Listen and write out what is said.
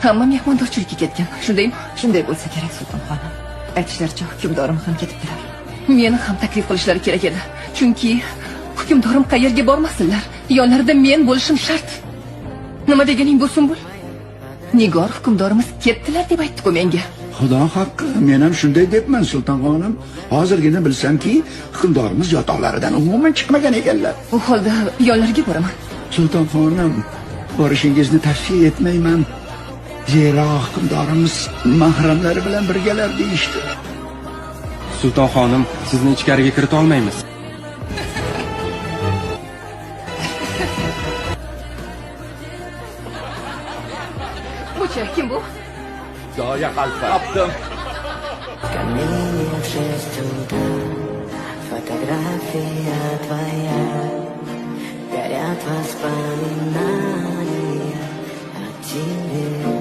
Hamma mehmondorchilikka ketgan. Shundaymi? Shunday bo'lsa kerak, sultonxonim. Aytishlaricha hukmdorim ham ketibdilar. Meni ham taklif qilishlari kerak edi. Chunki hukmdorim qayerga bormasinlar, yonlarida men bo'lishim shart. Nima deganing bu Sumbul? Nigor hukmdorimiz ketdilar deb aytdi-ku menga. Xudo haqqi, men ham shunday debman, sultonxonim. Hozirgina bilsamki, hukmdorimiz yotoqlaridan umuman chiqmagan ekanlar. U holda yonlariga boraman. Sultonxonim, borishingizni tavsiya etmayman. Zero hukmdorimiz mahramlari bilan birgalar deyishdi. Sultonxonim, sizni ichkariga kirita olmaymiz. Bucha, kim bu? Zoya Xalfa. Topdim. Камелия в 6 утра, фотография твоя, горят воспоминания о тебе.